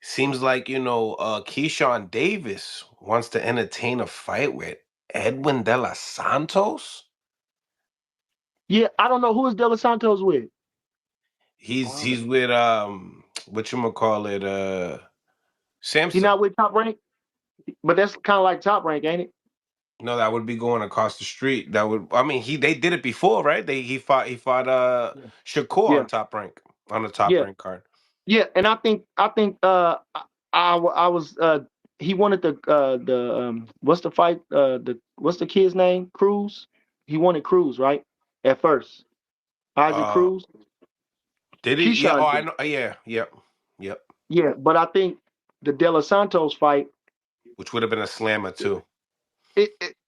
Seems like, Keyshawn Davis wants to entertain a fight with Edwin De Los Santos. Yeah, I don't know who is Delos Santos with. He's with what you call it, He Samson. not with Top Rank, but that's kind of like Top Rank, ain't it? No, that would be going across the street. That would, I mean, they did it before, right? He fought Yeah, Shakur yeah, on top rank, on the top yeah, rank card. yeah. And I think I was he wanted the what's the fight the what's the kid's name, Cruz. He wanted Cruz, right, at first. Isaac Uh Cruz. did he? Yeah, oh Keyshawn I did. know, yeah, yep, yep. Yeah, but I think the De Los Santos fight. Which would have been a slammer too.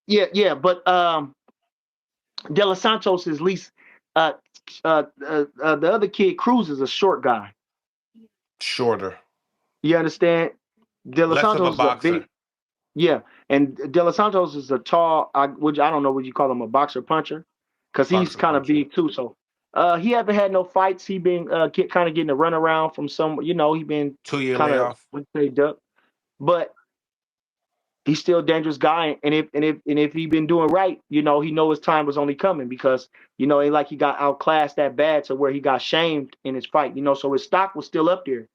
Yeah, yeah, but De Los Santos is least uh, the other kid Cruz is a short guy. Shorter. You understand? De Los Less of a Santos is a boxer. big, yeah, and De Los Santos is a tall. Which I don't know what you call him, a boxer puncher, because he's Boxer kind of puncher. big too. So he haven't had no fights. He been kind of getting a run around from some. He been 2 year kind of layoff. would say duck, but he's still a dangerous guy. And if he been doing right, he know his time was only coming because ain't like he got outclassed that bad to where he got shamed in his fight. So his stock was still up there.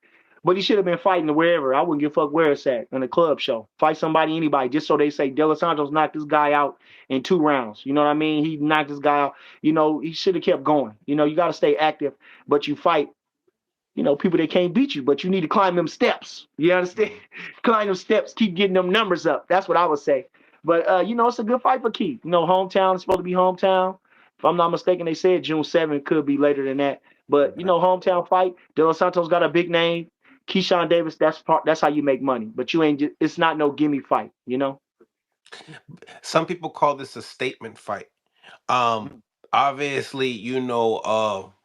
But he should have been fighting wherever. I wouldn't give a fuck where it's at in a club show. Fight somebody, anybody, just so they say De Los Santos knocked this guy out in 2 rounds. You know what I mean? He knocked this guy out. He should have kept going. You got to stay active, but you fight people that can't beat you, but you need to climb them steps. You understand? Mhm. Climb them steps, keep getting them numbers up. That's what I would say. But it's a good fight for Keith. Hometown is supposed to be hometown. If I'm not mistaken, they said June 7th, could be later than that. But Okay. hometown fight. De Los Santos got a big name. Keyshawn Davis, that's how you make money. But you ain't it's not no gimme fight. Some people call this a statement fight. Um, Obviously,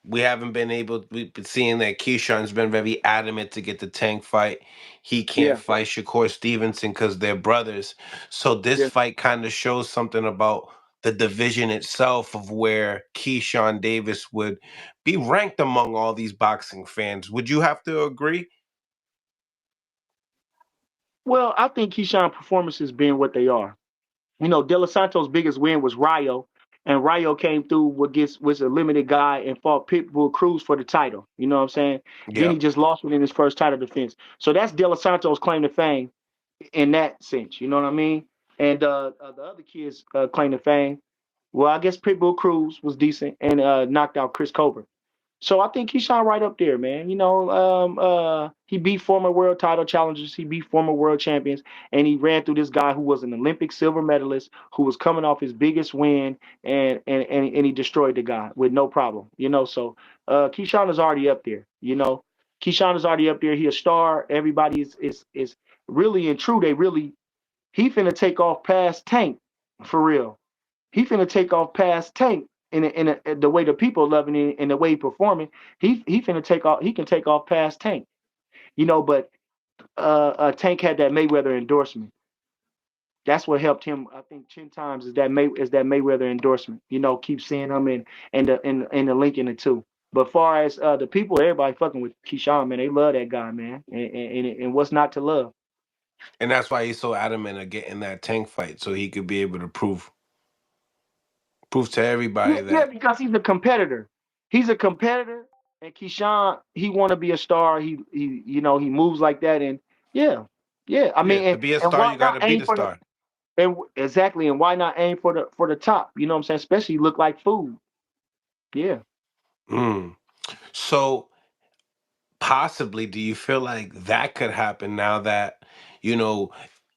we haven't been able. We've been seeing that Keyshawn's been very adamant to get the Tank fight. He can't Yeah, fight Shakur Stevenson because they're brothers. So this yeah. fight kind of shows something about the division itself of where Keyshawn Davis would be ranked among all these boxing fans. Would you have to agree? Well, I think Keyshawn performances being what they are. De Los Santos' biggest win was Rayo, and Rayo came through was a limited guy and fought Pitbull Cruz for the title. You know what I'm saying? Then Yeah. he just lost within his first title defense. So that's De Los Santos' claim to fame in that sense. You know what I mean? And the other kids claim to fame. Well, I guess Pitbull Cruz was decent and knocked out Chris Colbert. So I think Keyshawn right up there, man. He beat former world title challengers, he beat former world champions, and he ran through this guy who was an Olympic silver medalist who was coming off his biggest win, and he destroyed the guy with no problem. So Keyshawn is already up there. Keyshawn is already up there. He a star. Everybody is really and true. He finna take off past Tank for real. He finna take off past Tank in the way the people loving it and the way he performing. He finna take off. He can take off past Tank. But Tank had that Mayweather endorsement. That's what helped him. I think 10 times is that Mayweather endorsement. Keep seeing him in the link in the two. But far as the people, everybody fucking with Keyshawn, man. They love that guy, man. And what's not to love? And that's why he's so adamant of getting that Tank fight so he could be able to prove to Yeah, everybody yeah, that. because he's a competitor. He's a competitor, and Keyshawn, he want to be a star. He moves like that, and yeah, yeah. I Yeah, mean, to and, be a and star, why you got not to be aim the for the star. and exactly, and why not aim for the top? You know what I'm saying? Especially look like food. Yeah. Mm. So possibly, do you feel like that could happen now that you know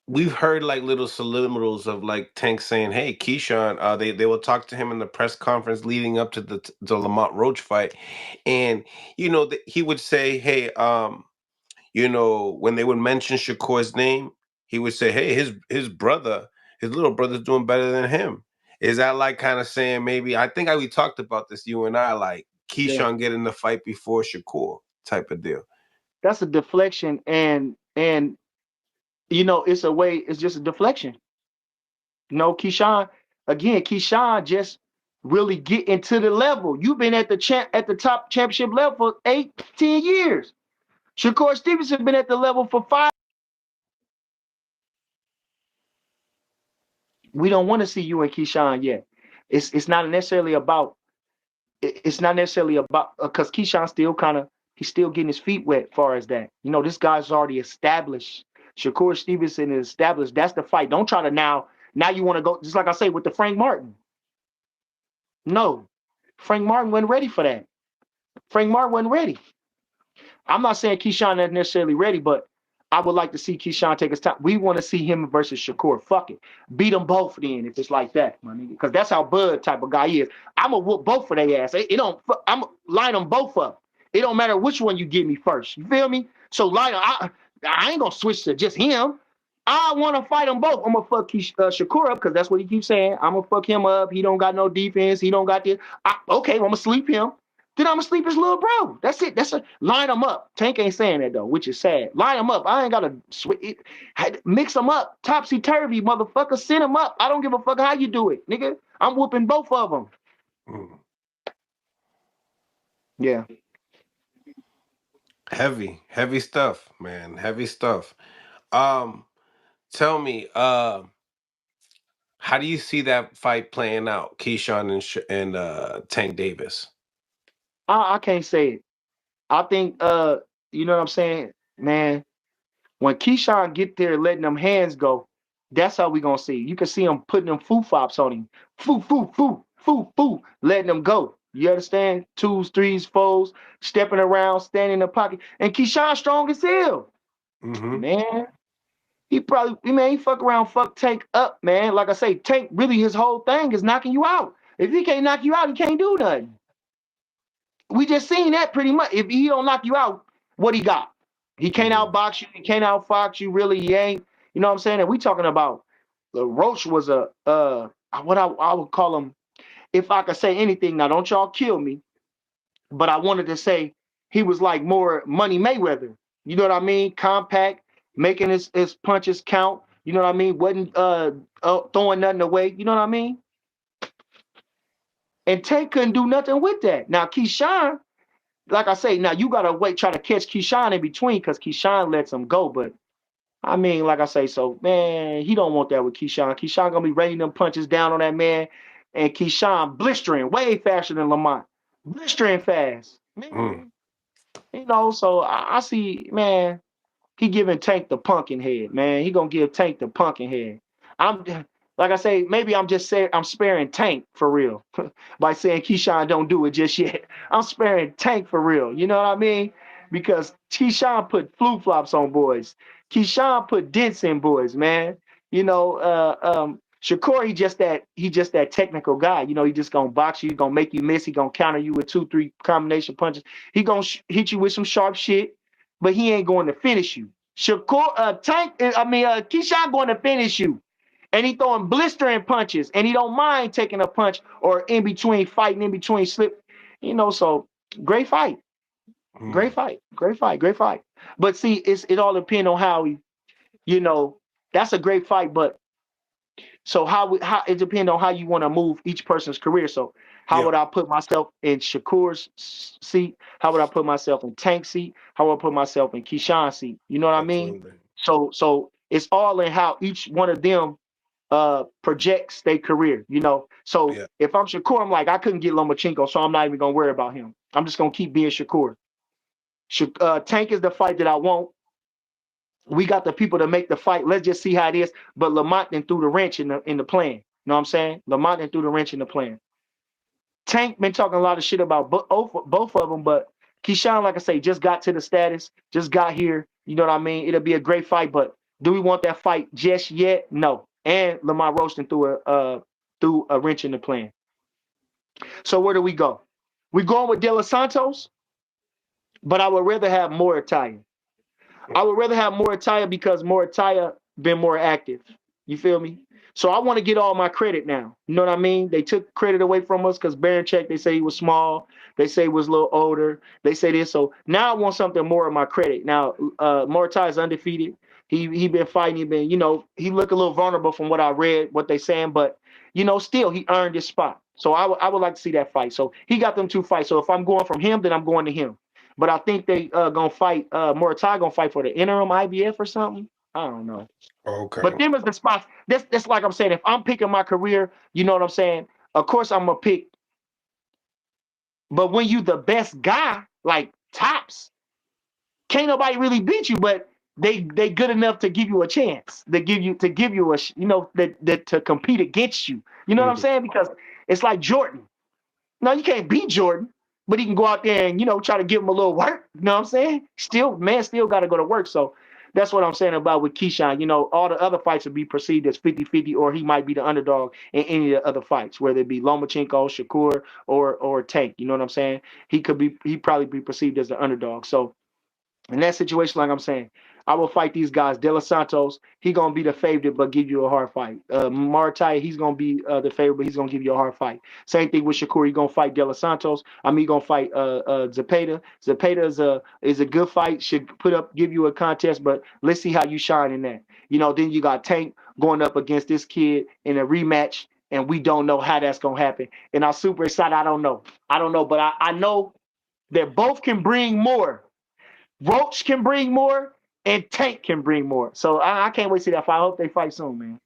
we've heard like little subliminals of like Tank saying, "Hey, Keyshawn," they will talk to him in the press conference leading up to the Lamont Roach fight, and he would say, "Hey, when they would mention Shakur's name, he would say, "Hey, his brother, his little brother's doing better than him." Is that like kind of saying maybe? I think we talked about this, you and I, like Yeah. Keyshawn getting the fight before Shakur type of deal. That's a deflection, and it's a way. It's just a deflection. Keyshawn, again, Keyshawn just really get into the level. You've been at the top championship level for 8, 10 years. Shakur Stevenson been at the level for 5. We don't want to see you and Keyshawn yet. It's not necessarily about it's not necessarily about because Keyshawn still he's still getting his feet wet. As far as that, this guy's already established. Shakur Stevenson is established. That's the fight. Don't try to now you want to go just like I say with the Frank Martin. No, Frank Martin wasn't ready for that. Frank Martin wasn't ready. I'm not saying Keyshawn isn't necessarily ready, but I would like to see Keyshawn take his time. We want to see him versus Shakur. Fuck it. Beat them both then if it's like that, my nigga. Because that's how Bud type of guy is. I'm going to whoop both of their ass. It don't, I'm line them both up. It don't matter which one you give me first. You feel me? So line I ain't going to switch to just him. I want to fight them both. I'm going to fuck Shakur up because that's what he keeps saying. I'm going to fuck him up. He don't got no defense. He don't got this. Okay, I'm going to sleep him. Then I'm gonna sleep his little bro. That's it. That's a line them up. Tank ain't saying that though, which is sad. Line them up. I ain't gotta mix them up. Topsy turvy, motherfucker. Send them up. I don't give a fuck how you do it, nigga. I'm whooping both of them. Mm. Yeah. Heavy stuff, man. Heavy stuff. Um, Tell me, how do you see that fight playing out, Keyshawn and Tank Davis? I can't say it. I think you know what I'm saying, man. When Keyshawn get there letting them hands go, that's how we gonna see. You can see him putting them foo flops on him. Foo, foo, foo, foo, foo, letting them go. You understand? Twos, threes, fours, stepping around, standing in the pocket. And Keyshawn strong as hell. Mm-hmm. Man, he fuck around, fuck Tank up, man. Like I say, Tank really his whole thing is knocking you out. If he can't knock you out, he can't do nothing. We just seen that pretty much. If he don't knock you out, what he got? He can't Mm-hmm. outbox you. He can't outfox you. Really, he ain't. You know what I'm saying? And we talking about Roach was a what I would call him. If I could say anything, now don't y'all kill me, but I wanted to say he was like more Money Mayweather. You know what I mean? Compact, making his punches count. You know what I mean? Wasn't throwing nothing away. You know what I mean? And Tank couldn't do nothing with that. Now Keyshawn, like I say, now you gotta wait, try to catch Keyshawn in between because Keyshawn lets him go. But I mean, like I say, so man, he don't want that with Keyshawn. Keyshawn gonna be raining them punches down on that man, and Keyshawn blistering way faster than Lamont, blistering fast, Mm. man. So I see, man. He giving Tank the pumpkin head, man. He gonna give Tank the pumpkin head. I'm like I say, maybe I'm just saying I'm sparing Tank for real by saying Keyshawn don't do it just yet. I'm sparing Tank for real. You know what I mean? Because Keyshawn put flu flops on boys. Keyshawn put dents in boys, man. Shakur, he just that technical guy. He just gonna box you, he gonna make you miss, he gonna counter you with 2, 3 combination punches. He gonna hit you with some sharp shit, but he ain't going to finish you. Keyshawn going to finish you. And he throwing blistering punches, and he don't mind taking a punch or in between fighting, in between slip. So great fight, great Mm. fight, great fight, great fight. But see, it all depends on how you know, that's a great fight, but so how it depends on how you want to move each person's career. So how Yeah, would I put myself in Shakur's seat? How would I put myself in Tank's seat? How would I put myself in Keyshawn's seat? You know what I mean? absolutely. So it's all in how each one of them projects their career. So Yeah. if I'm Shakur, I'm like, I couldn't get Lomachenko, so I'm not even gonna worry about him. I'm just gonna keep being Shakur. Tank is the fight that I want. We got the people to make the fight. Let's just see how it is. But Lamont then threw the wrench in the plan. You know what I'm saying? Lamont then threw the wrench in the plan. Tank been talking a lot of shit about both of them, but Keyshawn, like I say, just got to the status, just got here. You know what I mean? It'll be a great fight, but do we want that fight just yet? No. And Lamont Roasting threw a wrench in the plan. So where do we go? We going with Delos Santos, but I would rather have more Italian. I would rather have Morataya because Morataya been more active. You feel me? So I want to get all my credit now. You know what I mean? They took credit away from us because Baranchek, they say he was small. They say he was a little older. They say this. So now I want something more of my credit. Now, Morataya is undefeated. He been fighting. He looked a little vulnerable from what I read, what they saying, but still he earned his spot. So I would like to see that fight. So he got them two fights. So if I'm going from him, then I'm going to him. But I think they gonna fight. Moritai gonna fight for the interim IBF or something. I don't know. But Okay. them is the spots. That's like I'm saying. If I'm picking my career, you know what I'm saying. Of course I'm gonna pick. But when you the best guy, like tops, can't nobody really beat you. But they good enough to give you a chance. They give you a that to compete against you. You know what I'm Mhm. saying? Because it's like Jordan. No, you can't beat Jordan, but he can go out there and try to give him a little work. You know what I'm saying? Still got to go to work. So that's what I'm saying about with Keyshawn. All the other fights would be perceived as 50-50, or he might be the underdog in any of the other fights, whether it be Lomachenko, Shakur, or Tank. You know what I'm saying? He probably be perceived as the underdog. So in that situation, like I'm saying, I will fight these guys. De Los Santos, he gonna be the favorite, but give you a hard fight. Martai, he's gonna be the favorite, but he's gonna give you a hard fight. Same thing with Shakur. He gonna fight De Los Santos. I mean, he gonna fight Zepeda. Zepeda is a good fight. Should give you a contest, but let's see how you shine in that. Then you got Tank going up against this kid in a rematch, and we don't know how that's gonna happen. And I'm super excited. I don't know, but I know that both can bring more. Roach can bring more, and Tank can bring more. So I can't wait to see that fight. I hope they fight soon, man.